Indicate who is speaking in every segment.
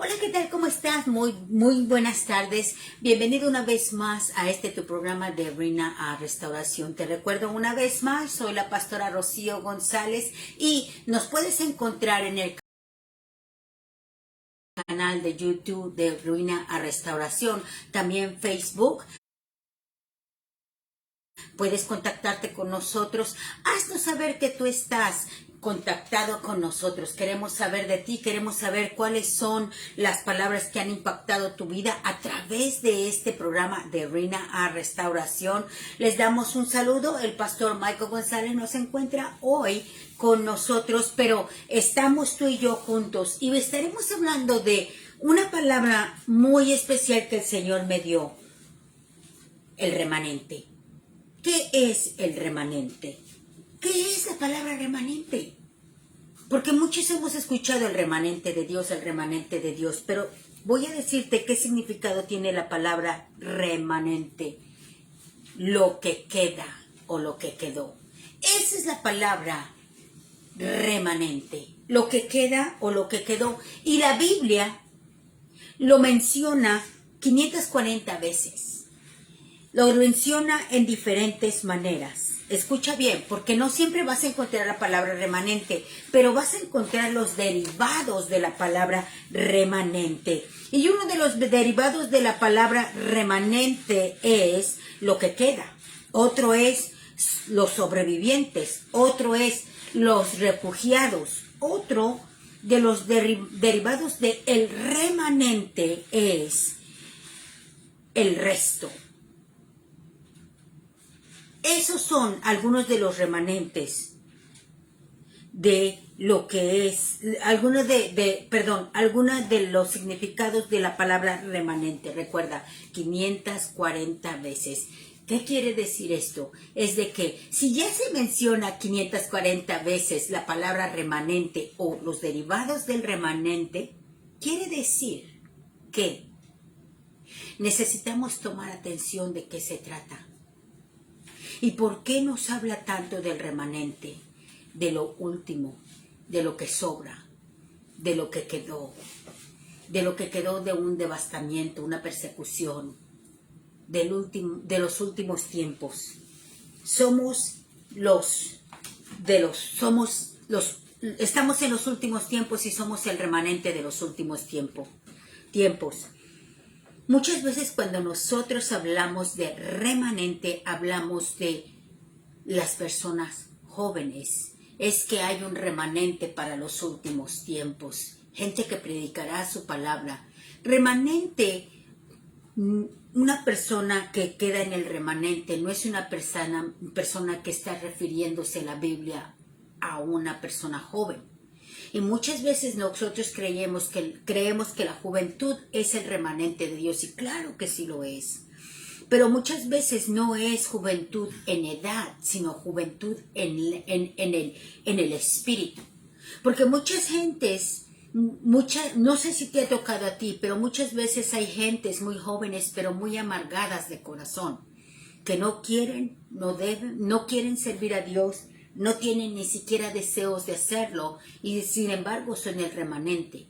Speaker 1: Hola, ¿qué tal? ¿Cómo estás? Muy buenas tardes. Bienvenido una vez más a tu programa de Reina a Restauración. Te recuerdo una vez más, soy la pastora Rocío González y nos puedes encontrar en el canal de YouTube de Reina a Restauración, también Facebook. Puedes contactarte con nosotros. Haznos saber que tú estás contactado con nosotros. Queremos saber de ti, queremos saber cuáles son las palabras que han impactado tu vida a través de este programa de Reina a Restauración. Les damos un saludo. El pastor Michael González nos encuentra hoy con nosotros, pero estamos tú y yo juntos y estaremos hablando de una palabra muy especial que el Señor me dio: el remanente. ¿Qué es el remanente? ¿Qué es la palabra remanente? Porque muchos hemos escuchado el remanente de Dios, pero voy a decirte qué significado tiene la palabra remanente. Lo que queda o lo que quedó. Esa es la palabra remanente. Lo que queda o lo que quedó. Y la Biblia lo menciona 540 veces. Lo menciona en diferentes maneras. Escucha bien, porque no siempre vas a encontrar la palabra remanente, pero vas a encontrar los derivados de la palabra remanente. Y uno de los derivados de la palabra remanente es lo que queda. Otro es los sobrevivientes. Otro es los refugiados. Otro de los derivados de el remanente es el resto. Esos son algunos de los remanentes de lo que es, algunos de los significados de la palabra remanente. Recuerda, 540 veces. ¿Qué quiere decir esto? Es de que si ya se menciona 540 veces la palabra remanente o los derivados del remanente, quiere decir que necesitamos tomar atención de qué se trata. ¿Y por qué nos habla tanto del remanente? De lo último, de lo que sobra, de lo que quedó de un devastamiento, una persecución, de los últimos tiempos. Estamos en los últimos tiempos y somos el remanente de los últimos tiempos. Muchas veces cuando nosotros hablamos de remanente, hablamos de las personas jóvenes. Es que hay un remanente para los últimos tiempos. Gente que predicará su palabra. Remanente, una persona que queda en el remanente no es una persona que está refiriéndose en la Biblia a una persona joven. Y muchas veces nosotros creemos que la juventud es el remanente de Dios, y claro que sí lo es. Pero muchas veces no es juventud en edad, sino juventud en el espíritu. Porque muchas gentes, no sé si te ha tocado a ti, pero muchas veces hay gentes muy jóvenes, pero muy amargadas de corazón, que no quieren, no deben, no quieren servir a Dios, no tienen ni siquiera deseos de hacerlo y sin embargo son el remanente.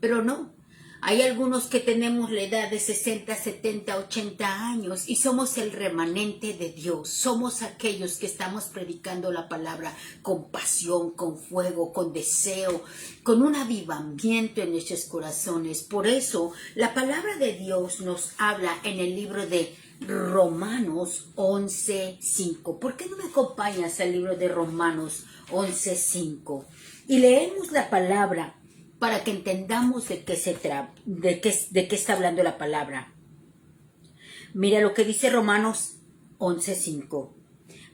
Speaker 1: Pero no, hay algunos que tenemos la edad de 60, 70, 80 años y somos el remanente de Dios. Somos aquellos que estamos predicando la palabra con pasión, con fuego, con deseo, con un avivamiento en nuestros corazones. Por eso la palabra de Dios nos habla en el libro de Romanos 11:5. ¿Por qué no me acompañas al libro de Romanos 11:5? Y leemos la palabra para que entendamos de qué está hablando la palabra. Mira lo que dice Romanos 11:5.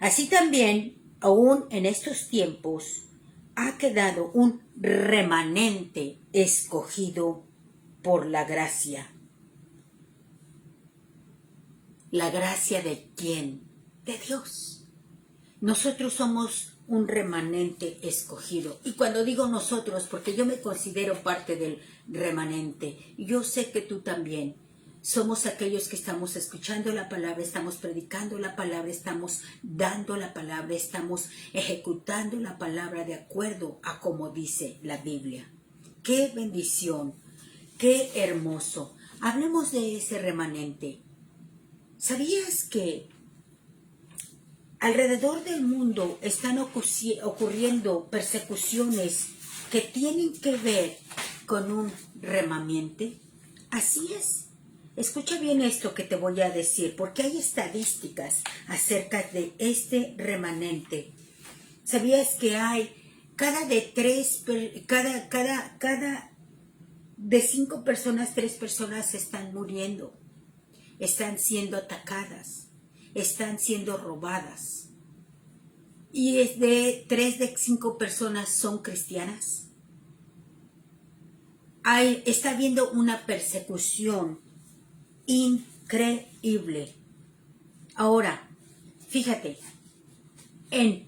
Speaker 1: Así también, aún en estos tiempos, ha quedado un remanente escogido por la gracia. ¿La gracia de quién? De Dios. Nosotros somos un remanente escogido. Y cuando digo nosotros, porque yo me considero parte del remanente, yo sé que tú también. Somos aquellos que estamos escuchando la palabra, estamos predicando la palabra, estamos dando la palabra, estamos ejecutando la palabra de acuerdo a como dice la Biblia. ¡Qué bendición! Qué hermoso. Hablemos de ese remanente. ¿Sabías que alrededor del mundo están ocurriendo persecuciones que tienen que ver con un remanente? Así es. Escucha bien esto que te voy a decir, porque hay estadísticas acerca de este remanente. ¿Sabías que hay cada de 5 personas, 3 personas están muriendo, están siendo atacadas, están siendo robadas? Y es de 3 de 5 personas son cristianas. Está habiendo una persecución increíble. Ahora, fíjate, en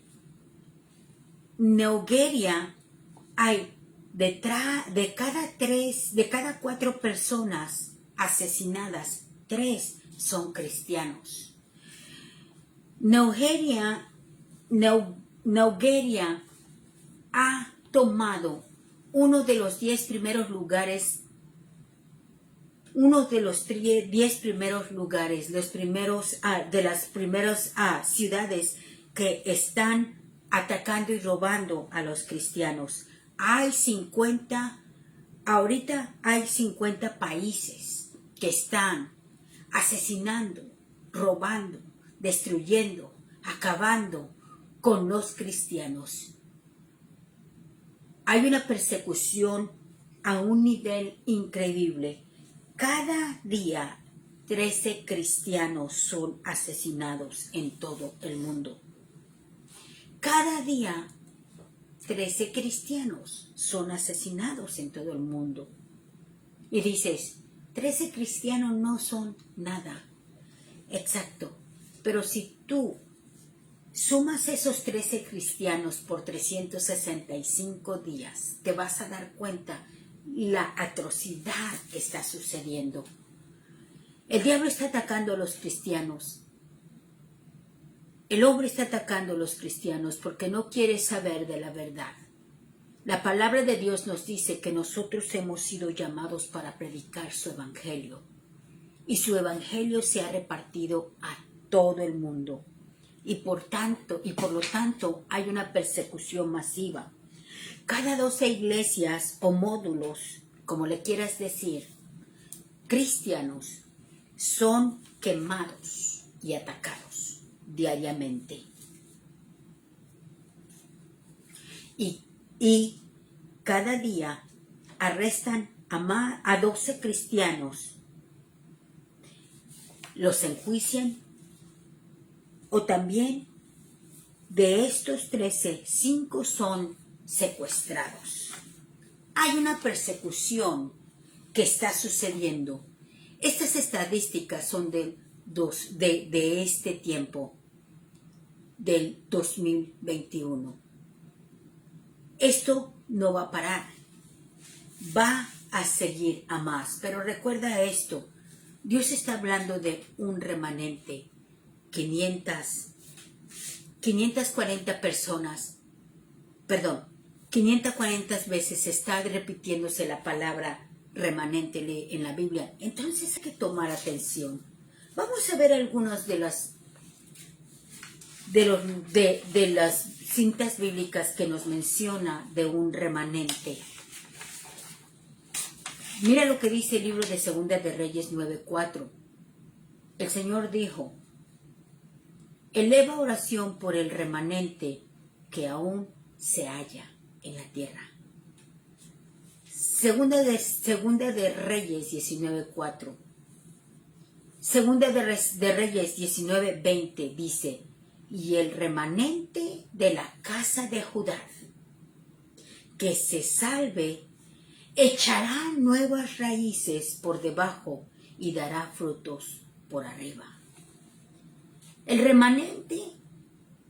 Speaker 1: Nigeria hay de cada 4 personas asesinadas, 3 son cristianos. Nigeria ha tomado uno de los 10 primeros lugares, de las primeras ciudades que están atacando y robando a los cristianos. Ahorita hay 50 países que están asesinando, robando, destruyendo, acabando con los cristianos. Hay una persecución a un nivel increíble. Cada día 13 cristianos son asesinados en todo el mundo. Cada día 13 cristianos son asesinados en todo el mundo. Y dices, 13 cristianos no son nada. Exacto. Pero si tú sumas esos 13 cristianos por 365 días, te vas a dar cuenta la atrocidad que está sucediendo. El diablo está atacando a los cristianos. El hombre está atacando a los cristianos porque no quiere saber de la verdad. La palabra de Dios nos dice que nosotros hemos sido llamados para predicar su evangelio. Y su evangelio se ha repartido a todo el mundo. Y por lo tanto hay una persecución masiva. Cada 12 iglesias o módulos, como le quieras decir, cristianos, son quemados y atacados diariamente. Y cada día arrestan a 12 cristianos, los enjuician, o también de estos 13, 5 son secuestrados. Hay una persecución que está sucediendo. Estas estadísticas son de este tiempo, del 2021. Esto no va a parar, va a seguir a más. Pero recuerda esto, Dios está hablando de un remanente, 540 personas, 540 veces está repitiéndose la palabra remanente en la Biblia. Entonces hay que tomar atención. Vamos a ver algunas de las cintas bíblicas que nos menciona de un remanente. Mira lo que dice el libro de Segunda de Reyes 9:4. El Señor dijo: eleva oración por el remanente que aún se halla en la tierra. Segunda de Reyes 19:4. Segunda de Reyes 19:20 dice: y el remanente de la casa de Judá que se salve echará nuevas raíces por debajo y dará frutos por arriba. El remanente,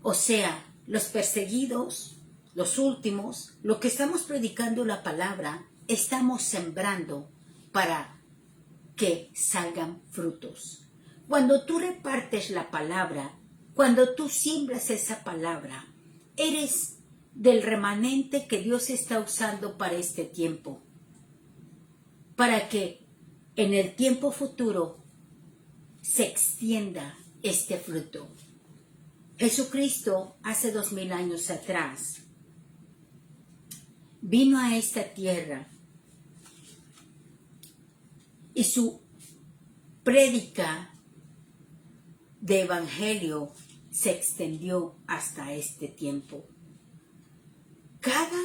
Speaker 1: o sea, los perseguidos, los últimos, lo que estamos predicando la palabra, estamos sembrando para que salgan frutos. Cuando tú repartes la palabra, cuando tú siembras esa palabra, eres del remanente que Dios está usando para este tiempo. para que en el tiempo futuro se extienda este fruto. Jesucristo hace 2000 años atrás vino a esta tierra y su prédica de evangelio se extendió hasta este tiempo. Cada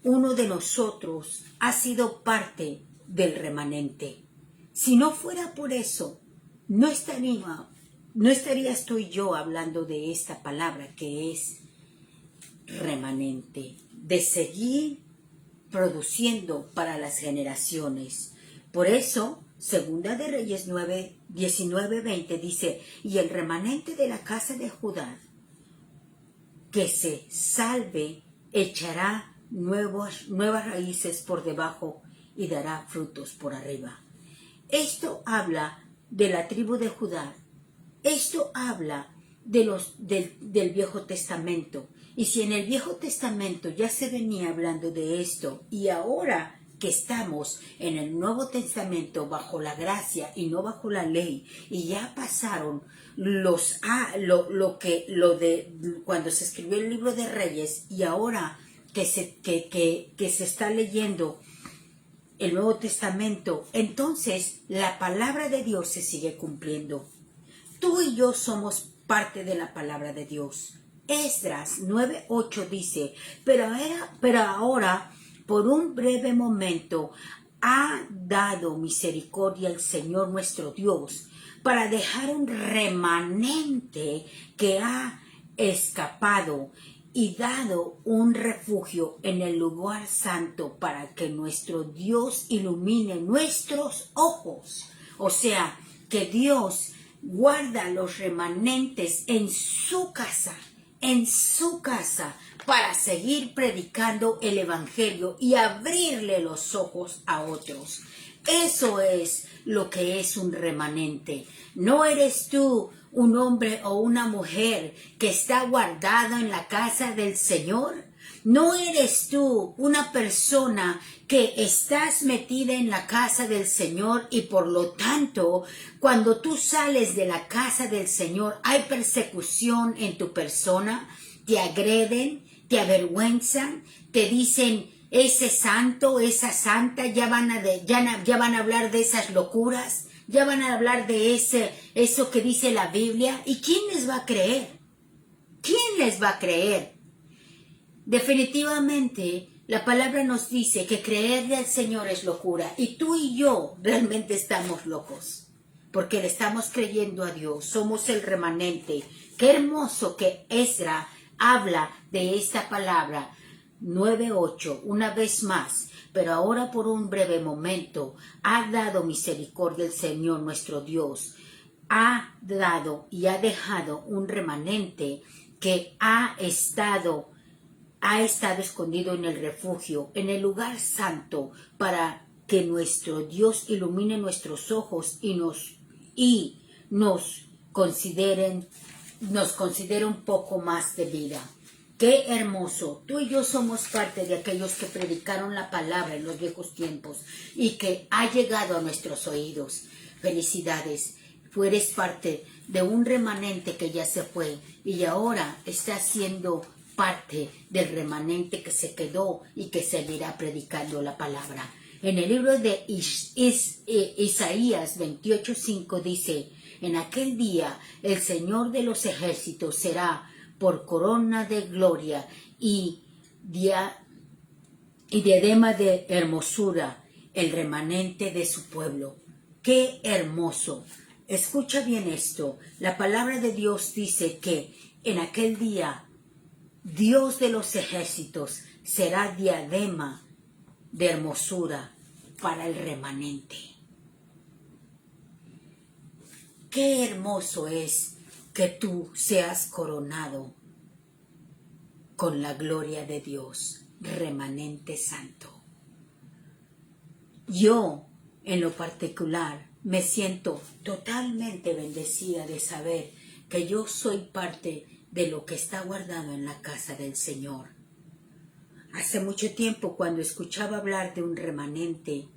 Speaker 1: uno de nosotros ha sido parte del remanente. Si no fuera por eso, no estarías tú y yo hablando de esta palabra que es remanente, de seguir produciendo para las generaciones. Por eso, Segunda de Reyes 19:20 dice, y el remanente de la casa de Judá que se salve echará nuevas raíces por debajo y dará frutos por arriba. Esto habla de la tribu de Judá. Esto habla del Viejo Testamento. Y si en el Viejo Testamento ya se venía hablando de esto, y ahora que estamos en el Nuevo Testamento bajo la gracia y no bajo la ley, y ya pasaron cuando se escribió el libro de Reyes, y ahora que se está leyendo el Nuevo Testamento, entonces la palabra de Dios se sigue cumpliendo. Tú y yo somos parte de la palabra de Dios. Esdras 9:8 dice, pero ahora, por un breve momento, ha dado misericordia el Señor nuestro Dios para dejar un remanente que ha escapado y dado un refugio en el lugar santo para que nuestro Dios ilumine nuestros ojos. O sea, que Dios guarda los remanentes en su casa para seguir predicando el evangelio y abrirle los ojos a otros. Eso es lo que es un remanente. No eres tú un hombre o una mujer que está guardado en la casa del Señor. No eres tú una persona que estás metida en la casa del Señor y por lo tanto, cuando tú sales de la casa del Señor, hay persecución en tu persona, te agreden, te avergüenzan, te dicen, ese santo, esa santa, ya van a hablar de esas locuras, ya van a hablar de eso que dice la Biblia. ¿Y quién les va a creer? ¿Quién les va a creer? Definitivamente, la palabra nos dice que creerle al Señor es locura. Y tú y yo realmente estamos locos, porque le estamos creyendo a Dios. Somos el remanente. Qué hermoso que Esdras habla de esta palabra. 9:8, una vez más, pero ahora por un breve momento ha dado misericordia el Señor nuestro Dios, ha dado y ha dejado un remanente que ha estado escondido en el refugio, en el lugar santo, para que nuestro Dios ilumine nuestros ojos y nos considere un poco más de vida. ¡Qué hermoso! Tú y yo somos parte de aquellos que predicaron la palabra en los viejos tiempos y que ha llegado a nuestros oídos. Felicidades, tú eres parte de un remanente que ya se fue y ahora está siendo parte del remanente que se quedó y que seguirá predicando la palabra. En el libro de Isaías 28:5 dice, en aquel día el Señor de los ejércitos será por corona de gloria y diadema de hermosura, el remanente de su pueblo. ¡Qué hermoso! Escucha bien esto. La palabra de Dios dice que en aquel día Dios de los ejércitos será diadema de hermosura para el remanente. ¡Qué hermoso es que tú seas coronado con la gloria de Dios, remanente santo! Yo, en lo particular, me siento totalmente bendecida de saber que yo soy parte de lo que está guardado en la casa del Señor. Hace mucho tiempo, cuando escuchaba hablar de un remanente,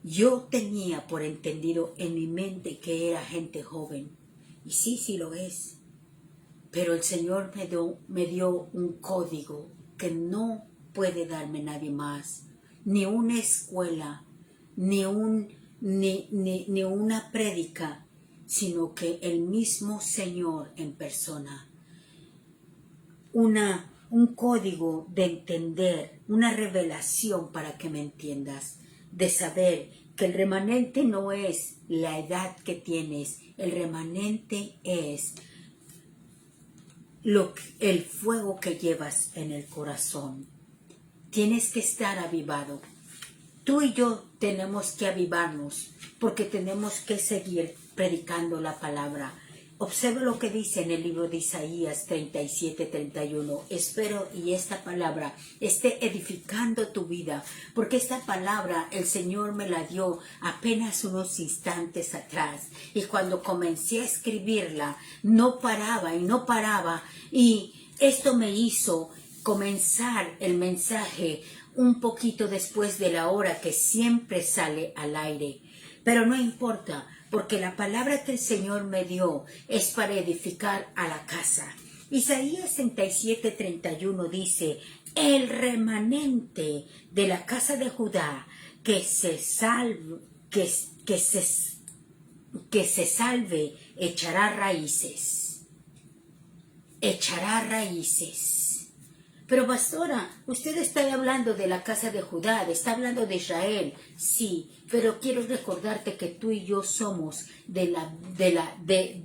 Speaker 1: yo tenía por entendido en mi mente que era gente joven. Y sí, sí lo es. Pero el Señor me dio un código que no puede darme nadie más. Ni una escuela, ni una prédica, sino que el mismo Señor en persona. Un código de entender, una revelación para que me entiendas, de saber que el remanente no es la edad que tienes, el remanente es el fuego que llevas en el corazón. Tienes que estar avivado. Tú y yo tenemos que avivarnos porque tenemos que seguir predicando la palabra. Observa lo que dice en el libro de Isaías 37-31. Espero y esta palabra esté edificando tu vida, porque esta palabra el Señor me la dio apenas unos instantes atrás. Y cuando comencé a escribirla, no paraba y no paraba. Y esto me hizo comenzar el mensaje un poquito después de la hora que siempre sale al aire. Pero no importa, porque la palabra que el Señor me dio es para edificar a la casa. Isaías 37-31 dice: el remanente de la casa de Judá que se salve, echará raíces. Echará raíces. Pero pastora, usted está hablando de la casa de Judá, está hablando de Israel. Sí, pero quiero recordarte que tú y yo somos del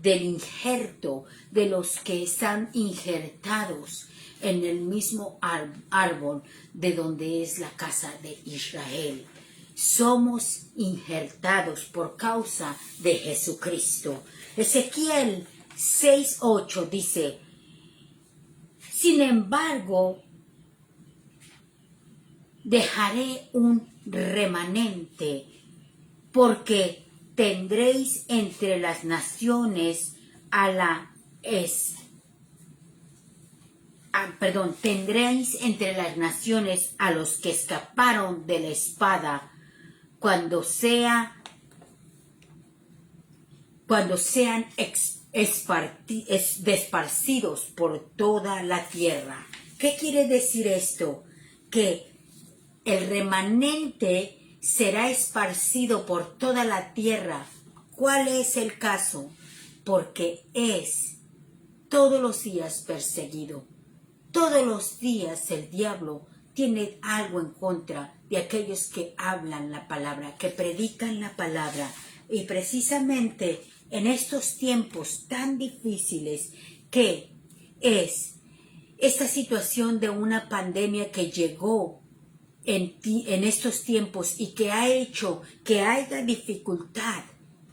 Speaker 1: injerto, de los que están injertados en el mismo árbol de donde es la casa de Israel. Somos injertados por causa de Jesucristo. Ezequiel 6:8 dice: sin embargo, dejaré un remanente, porque tendréis entre las naciones tendréis entre las naciones a los que escaparon de la espada, cuando sean desparcidos por toda la tierra. ¿Qué quiere decir esto? Que el remanente será esparcido por toda la tierra. ¿Cuál es el caso? Porque es todos los días perseguido. Todos los días el diablo tiene algo en contra de aquellos que hablan la palabra, que predican la palabra. Y precisamente en estos tiempos tan difíciles que es esta situación de una pandemia que llegó en estos tiempos y que ha hecho que haya dificultad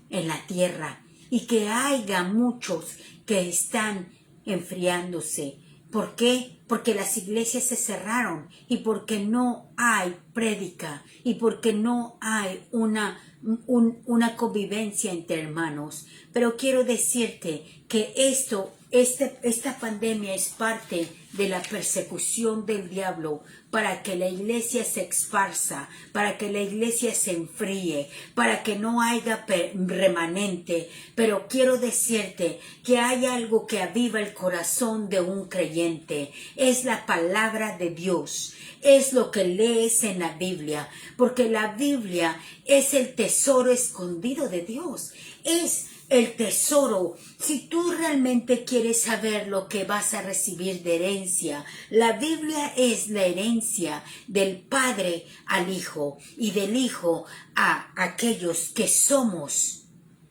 Speaker 1: en la tierra y que haya muchos que están enfriándose. ¿Por qué? Porque las iglesias se cerraron y porque no hay prédica y porque no hay una convivencia entre hermanos. Pero quiero decirte que esta pandemia es parte de la persecución del diablo para que la iglesia se esparza, para que la iglesia se enfríe, para que no haya remanente. Pero quiero decirte que hay algo que aviva el corazón de un creyente. Es la palabra de Dios. Es lo que lees en la Biblia, porque la Biblia es el tesoro escondido de Dios. Es el tesoro. Si tú realmente quieres saber lo que vas a recibir de herencia, la Biblia es la herencia del Padre al Hijo y del Hijo a aquellos que somos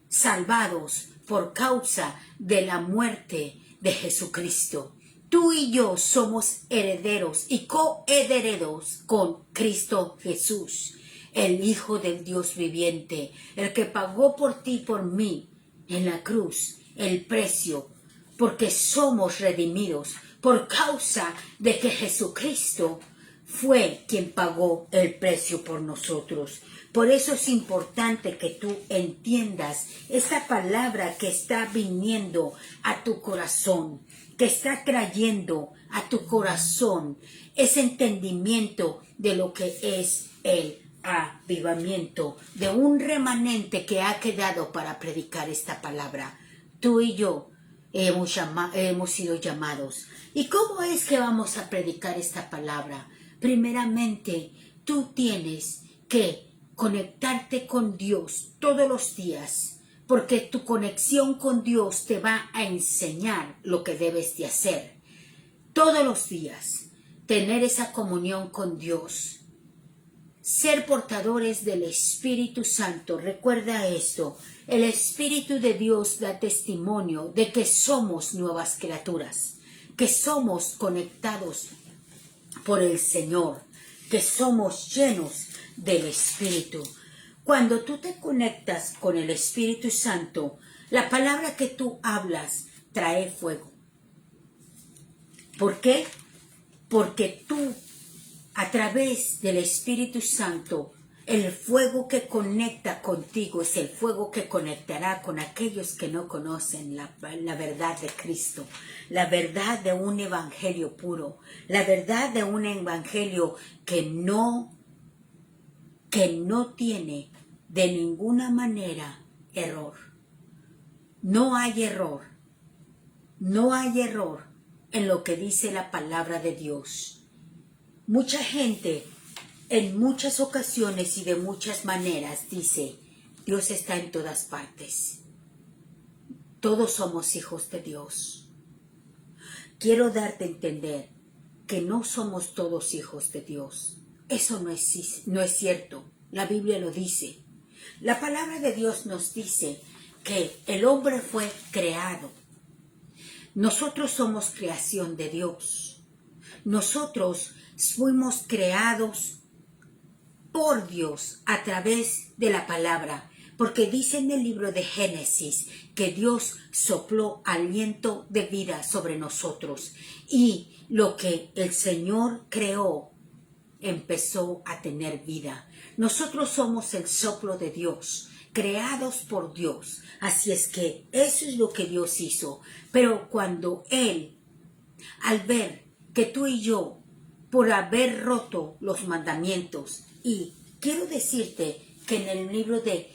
Speaker 1: salvados por causa de la muerte de Jesucristo. Tú y yo somos herederos y coherederos con Cristo Jesús, el Hijo del Dios viviente, el que pagó por ti y por mí en la cruz el precio, porque somos redimidos por causa de que Jesucristo fue quien pagó el precio por nosotros. Por eso es importante que tú entiendas esta palabra que está viniendo a tu corazón. que está trayendo a tu corazón ese entendimiento de lo que es el avivamiento, de un remanente que ha quedado para predicar esta palabra. Tú y yo hemos sido llamados. ¿Y cómo es que vamos a predicar esta palabra? Primeramente, tú tienes que conectarte con Dios todos los días, porque tu conexión con Dios te va a enseñar lo que debes de hacer. Todos los días, tener esa comunión con Dios. Ser portadores del Espíritu Santo. Recuerda esto. El Espíritu de Dios da testimonio de que somos nuevas criaturas, que somos conectados por el Señor, que somos llenos del Espíritu. Cuando tú te conectas con el Espíritu Santo, la palabra que tú hablas trae fuego. ¿Por qué? Porque tú, a través del Espíritu Santo, el fuego que conecta contigo es el fuego que conectará con aquellos que no conocen la verdad de Cristo, la verdad de un evangelio puro, la verdad de un evangelio que no tiene de ninguna manera error. No hay error. No hay error en lo que dice la palabra de Dios. Mucha gente en muchas ocasiones y de muchas maneras dice, Dios está en todas partes. Todos somos hijos de Dios. Quiero darte a entender que no somos todos hijos de Dios. Eso no es cierto. La Biblia lo dice. La palabra de Dios nos dice que el hombre fue creado. Nosotros somos creación de Dios. Nosotros fuimos creados por Dios a través de la palabra, porque dice en el libro de Génesis que Dios sopló aliento de vida sobre nosotros y lo que el Señor creó empezó a tener vida. Nosotros somos el soplo de Dios, creados por Dios. Así es que eso es lo que Dios hizo. Pero cuando Él, al ver que tú y yo, por haber roto los mandamientos, y quiero decirte que en el libro de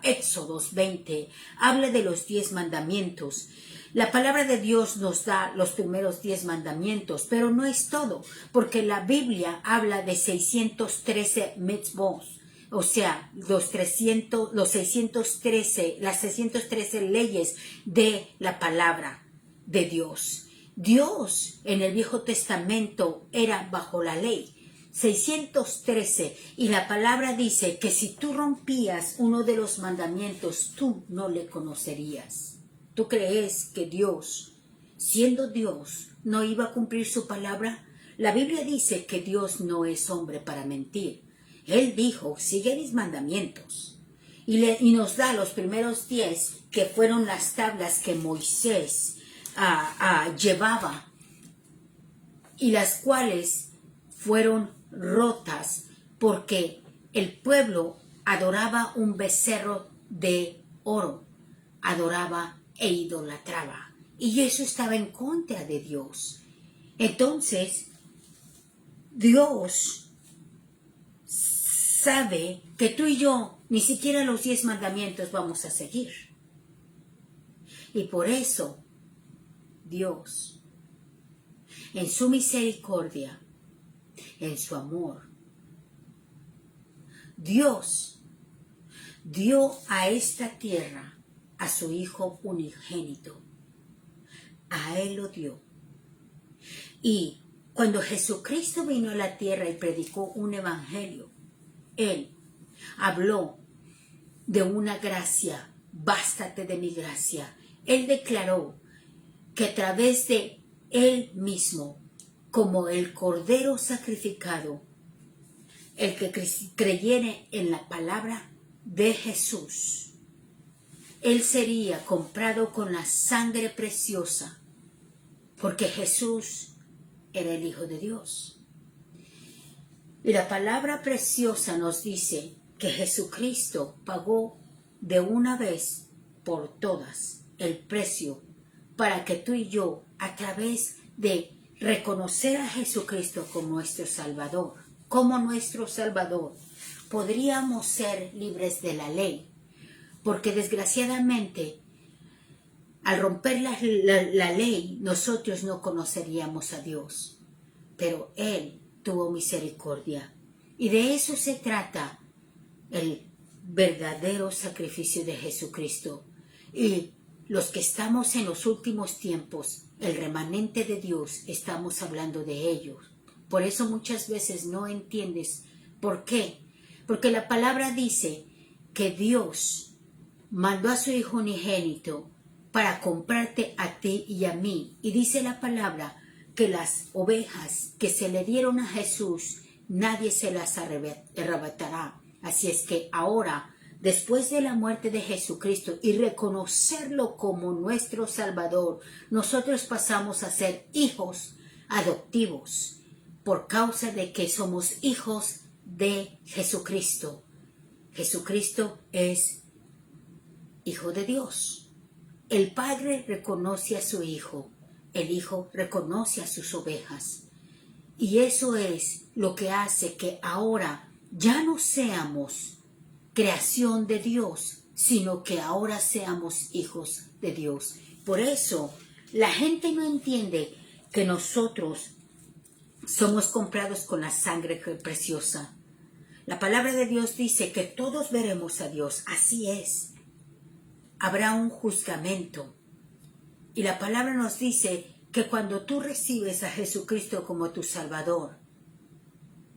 Speaker 1: Éxodos 20 habla de los 10 mandamientos. La palabra de Dios nos da los primeros 10 mandamientos, pero no es todo, porque la Biblia habla de 613 mitzvot, o sea, las 613 leyes de la palabra de Dios. Dios en el Viejo Testamento era bajo la ley, 613, y la palabra dice que si tú rompías uno de los mandamientos, tú no le conocerías. ¿Tú crees que Dios, siendo Dios, no iba a cumplir su palabra? La Biblia dice que Dios no es hombre para mentir. Él dijo, sigue mis mandamientos. Y nos da los primeros 10, que fueron las tablas que Moisés llevaba, y las cuales fueron rotas porque el pueblo adoraba un becerro de oro, adoraba e idolatraba, y eso estaba en contra de Dios. Entonces Dios sabe que tú y yo ni siquiera los 10 mandamientos vamos a seguir, y por eso Dios, en su misericordia, en su amor, Dios dio a esta tierra a su Hijo unigénito. A Él lo dio. Y cuando Jesucristo vino a la tierra y predicó un evangelio, Él habló de una gracia, bástate de mi gracia. Él declaró que a través de Él mismo, como el Cordero sacrificado, el que creyere en la palabra de Jesús, Él sería comprado con la sangre preciosa, porque Jesús era el Hijo de Dios. Y la palabra preciosa nos dice que Jesucristo pagó de una vez por todas el precio para que tú y yo, a través de reconocer a Jesucristo como nuestro Salvador, podríamos ser libres de la ley. Porque desgraciadamente, al romper la ley, nosotros no conoceríamos a Dios. Pero Él tuvo misericordia. Y de eso se trata el verdadero sacrificio de Jesucristo. Y los que estamos en los últimos tiempos, el remanente de Dios, estamos hablando de ellos. Por eso muchas veces no entiendes por qué. Porque la palabra dice que Dios mandó a su Hijo unigénito para comprarte a ti y a mí. Y dice la palabra que las ovejas que se le dieron a Jesús, nadie se las arrebatará. Así es que ahora, después de la muerte de Jesucristo y reconocerlo como nuestro Salvador, nosotros pasamos a ser hijos adoptivos por causa de que somos hijos de Jesucristo. Jesucristo es Hijo de Dios. El Padre reconoce a su Hijo, el Hijo reconoce a sus ovejas. Y eso es lo que hace que ahora ya no seamos creación de Dios, sino que ahora seamos hijos de Dios. Por eso la gente no entiende que nosotros somos comprados con la sangre preciosa. La palabra de Dios dice que todos veremos a Dios. Así es. Habrá un juzgamento. Y la palabra nos dice que cuando tú recibes a Jesucristo como tu Salvador,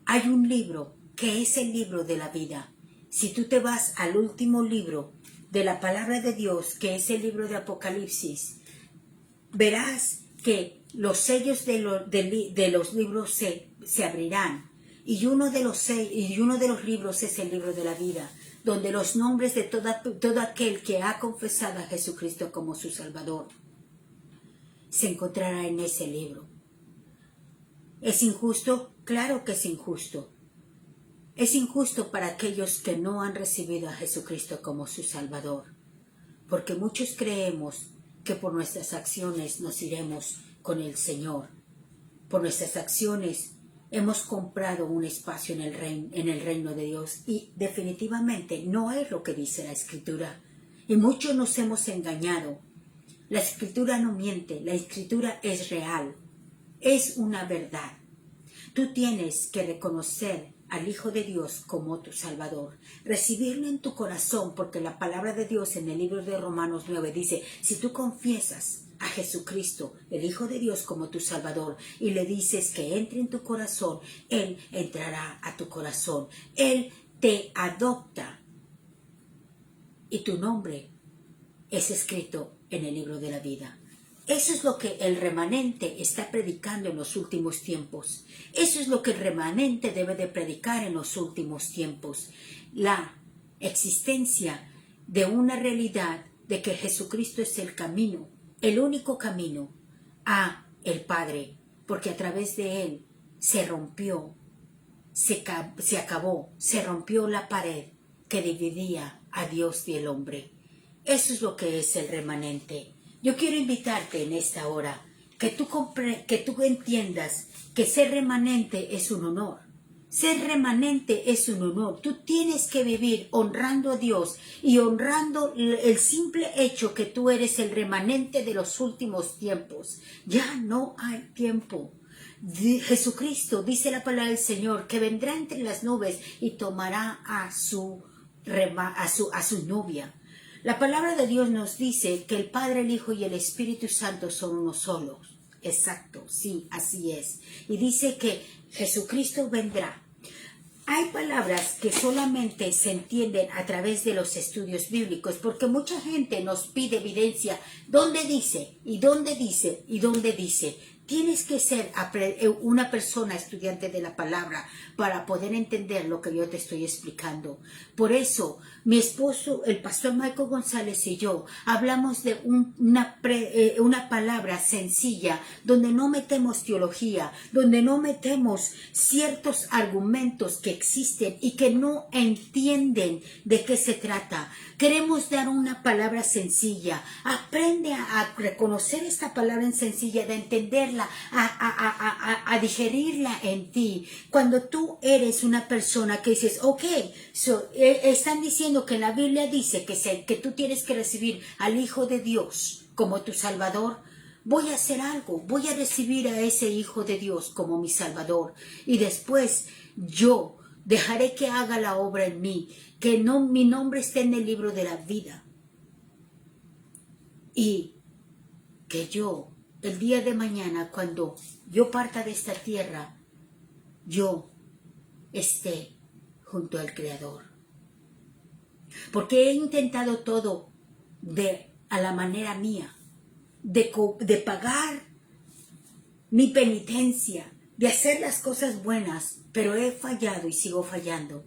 Speaker 1: hay un libro que es el libro de la vida. Si tú te vas al último libro de la palabra de Dios, que es el libro de Apocalipsis, verás que los sellos de los libros se abrirán. Y uno de los libros es el libro de la vida, donde los nombres de todo aquel que ha confesado a Jesucristo como su Salvador se encontrará en ese libro. ¿Es injusto? Claro que es injusto. Es injusto para aquellos que no han recibido a Jesucristo como su Salvador, porque muchos creemos que por nuestras acciones nos iremos con el Señor. Por nuestras acciones hemos comprado un espacio en el reino de Dios, y definitivamente no es lo que dice la Escritura. Y muchos nos hemos engañado. La Escritura no miente, la Escritura es real, es una verdad. Tú tienes que reconocer al Hijo de Dios como tu Salvador, recibirlo en tu corazón, porque la palabra de Dios en el libro de Romanos 9 dice, si tú confiesas a Jesucristo, el Hijo de Dios, como tu Salvador, y le dices que entre en tu corazón, Él entrará a tu corazón. Él te adopta y tu nombre es escrito en el libro de la vida. Eso es lo que el remanente está predicando en los últimos tiempos. Eso es lo que el remanente debe de predicar en los últimos tiempos. La existencia de una realidad de que Jesucristo es el camino, el único camino a el Padre, porque a través de Él se rompió, se acabó, se rompió la pared que dividía a Dios y el hombre. Eso es lo que es el remanente. Yo quiero invitarte en esta hora que tú entiendas que ser remanente es un honor. Ser remanente es un honor. Tú tienes que vivir honrando a Dios y honrando el simple hecho que tú eres el remanente de los últimos tiempos. Ya no hay tiempo. Jesucristo, dice la palabra del Señor, que vendrá entre las nubes y tomará a su novia. La palabra de Dios nos dice que el Padre, el Hijo y el Espíritu Santo son uno solo. Exacto, sí, así es. Y dice que Jesucristo vendrá. Hay palabras que solamente se entienden a través de los estudios bíblicos, porque mucha gente nos pide evidencia. ¿Dónde dice? ¿Y dónde dice? ¿Y dónde dice? Tienes que ser una persona estudiante de la palabra para poder entender lo que yo te estoy explicando. Por eso, mi esposo, el pastor Michael González y yo, hablamos de una palabra sencilla, donde no metemos teología, donde no metemos ciertos argumentos que existen y que no entienden de qué se trata. Queremos dar una palabra sencilla. Aprende a reconocer esta palabra en sencilla, de entenderla, a digerirla en ti. Cuando tú eres una persona que dices, ok, están diciendo que en la Biblia dice que tú tienes que recibir al Hijo de Dios como tu Salvador, voy a hacer algo, voy a recibir a ese Hijo de Dios como mi Salvador. Y después yo dejaré que haga la obra en mí, que no, mi nombre esté en el libro de la vida. Y que yo, el día de mañana, cuando yo parta de esta tierra, yo esté junto al Creador. Porque he intentado todo a la manera mía, de pagar mi penitencia, de hacer las cosas buenas, pero he fallado y sigo fallando.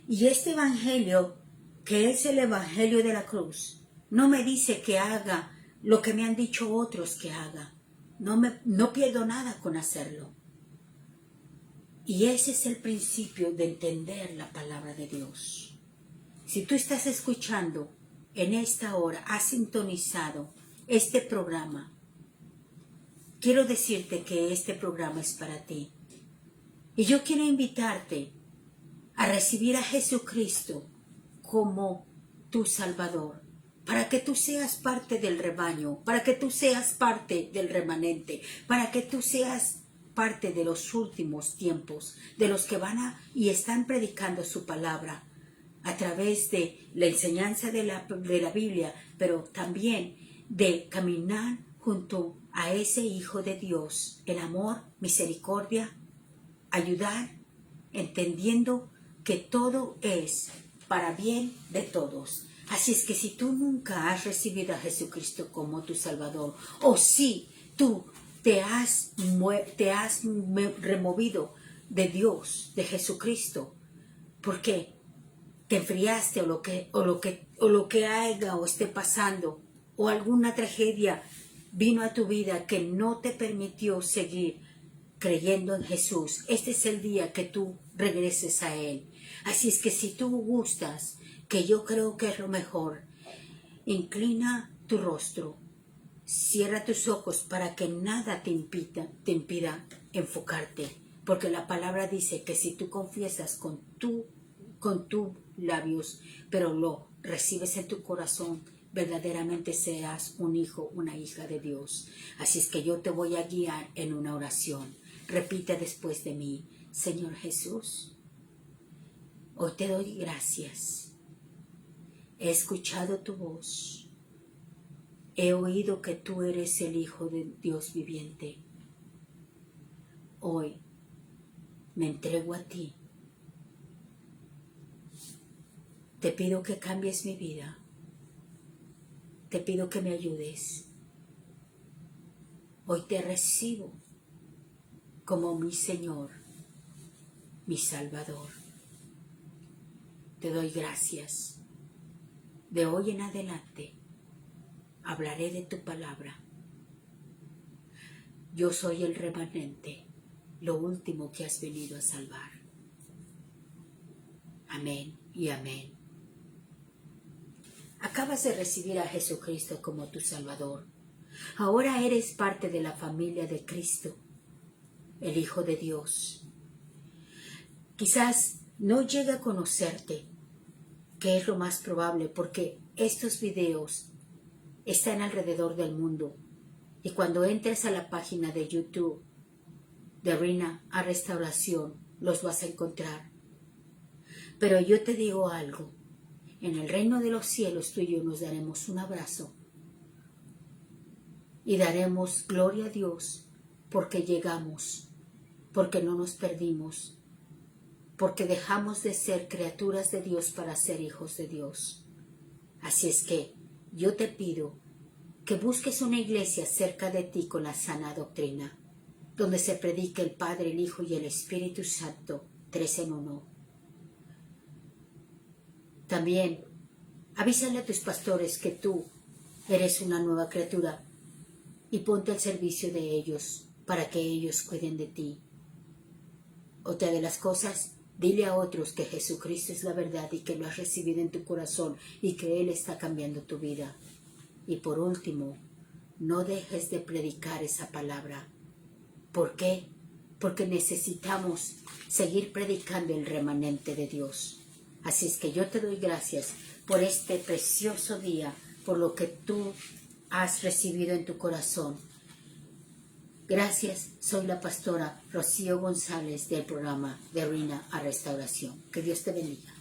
Speaker 1: Y este evangelio, que es el evangelio de la cruz, no me dice que haga lo que me han dicho otros que haga. No pierdo nada con hacerlo. Y ese es el principio de entender la palabra de Dios. Si tú estás escuchando en esta hora, has sintonizado este programa, quiero decirte que este programa es para ti. Y yo quiero invitarte a recibir a Jesucristo como tu Salvador, para que tú seas parte del rebaño, para que tú seas parte del remanente, para que tú seas parte de los últimos tiempos, de los que van y están predicando su palabra a través de la enseñanza de la Biblia, pero también de caminar junto a ese Hijo de Dios, el amor, misericordia, ayudar, entendiendo que todo es para bien de todos. Así es que si tú nunca has recibido a Jesucristo como tu Salvador, o si tú te has removido de Dios, de Jesucristo, porque te enfriaste o lo que haya o esté pasando, o alguna tragedia vino a tu vida que no te permitió seguir creyendo en Jesús, este es el día que tú regreses a Él. Así es que si tú gustas, que yo creo que es lo mejor, inclina tu rostro, cierra tus ojos para que nada te impida enfocarte, porque la palabra dice que si tú confiesas con tus labios, pero lo recibes en tu corazón, verdaderamente serás un hijo, una hija de Dios. Así es que yo te voy a guiar en una oración. Repite después de mí: Señor Jesús, hoy te doy gracias. He escuchado tu voz. He oído que tú eres el Hijo de Dios viviente. Hoy me entrego a ti. Te pido que cambies mi vida. Te pido que me ayudes. Hoy te recibo como mi Señor, mi Salvador. Te doy gracias. De hoy en adelante hablaré de tu palabra. Yo soy el remanente, lo último que has venido a salvar. Amén y amén. Acabas de recibir a Jesucristo como tu Salvador. Ahora eres parte de la familia de Cristo, el Hijo de Dios. Quizás no llegue a conocerte, que es lo más probable, porque estos videos están alrededor del mundo. Y cuando entres a la página de YouTube de Rina a Restauración, los vas a encontrar. Pero yo te digo algo: en el reino de los cielos tú y yo nos daremos un abrazo y daremos gloria a Dios porque llegamos, porque no nos perdimos, porque dejamos de ser criaturas de Dios para ser hijos de Dios. Así es que yo te pido que busques una iglesia cerca de ti con la sana doctrina, donde se predica el Padre, el Hijo y el Espíritu Santo, 3 en 1. También avísale a tus pastores que tú eres una nueva criatura y ponte al servicio de ellos para que ellos cuiden de ti. Otra de las cosas, dile a otros que Jesucristo es la verdad y que lo has recibido en tu corazón y que Él está cambiando tu vida. Y por último, no dejes de predicar esa palabra. ¿Por qué? Porque necesitamos seguir predicando el remanente de Dios. Así es que yo te doy gracias por este precioso día, por lo que tú has recibido en tu corazón. Gracias, soy la pastora Rocío González del programa de Ruina a Restauración. Que Dios te bendiga.